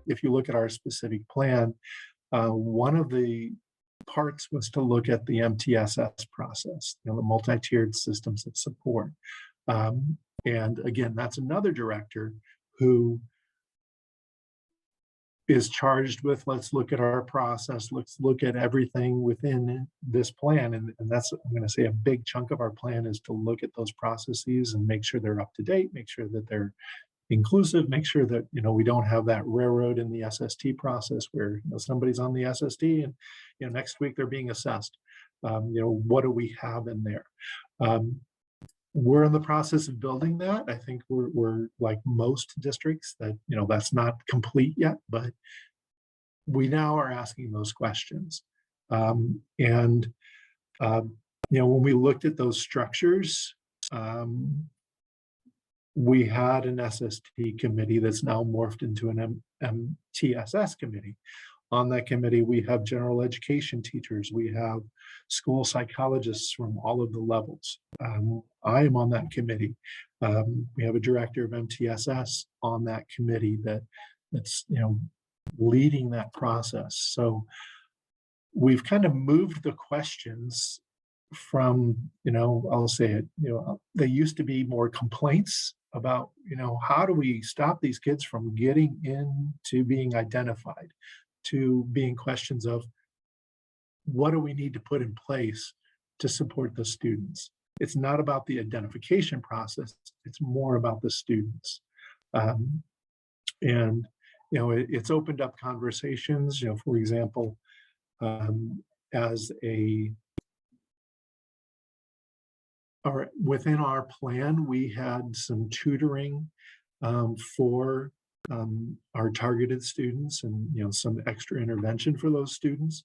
if you look at our specific plan, one of the parts was to look at the MTSS process, the multi-tiered systems of support. And again, that's another director who is charged with, let's look at our process, let's look at everything within this plan. And that's, I'm going to say, a big chunk of our plan is to look at those processes and make sure they're up to date, make sure that they're inclusive, make sure that, we don't have that railroad in the SST process where, somebody's on the SST and, next week they're being assessed. What do we have in there? We're in the process of building that. I think we're like most districts that, that's not complete yet, but we now are asking those questions. When we looked at those structures, we had an SST committee that's now morphed into an MTSS committee. On that committee, we have general education teachers, we have school psychologists from all of the levels. I am on that committee. We have a director of MTSS on that committee that's leading that process. So we've kind of moved the questions from, I'll say it, they used to be more complaints about, how do we stop these kids from getting into being identified, to being questions of what do we need to put in place to support the students. It's not about the identification process, it's more about the students. It's opened up conversations, for example, within our plan, we had some tutoring for our targeted students and some extra intervention for those students.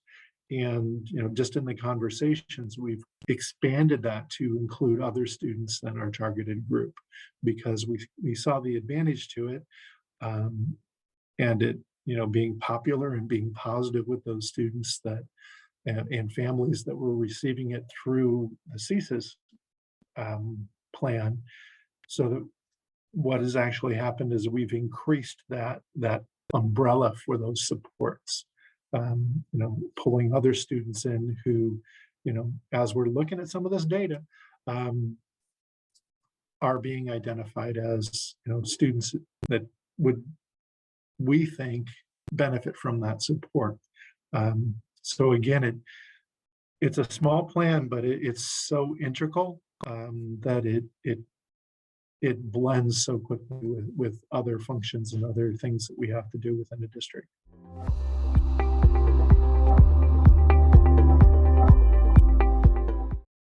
And just in the conversations, we've expanded that to include other students than our targeted group, because we saw the advantage to it, and it being popular and being positive with those students that and families that were receiving it through the CSIS plan. So that what has actually happened is we've increased that umbrella for those supports, pulling other students in who, as we're looking at some of this data, are being identified as, students that would, we think, benefit from that support. So again, it's a small plan, but it's so integral that it blends so quickly with other functions and other things that we have to do within a district.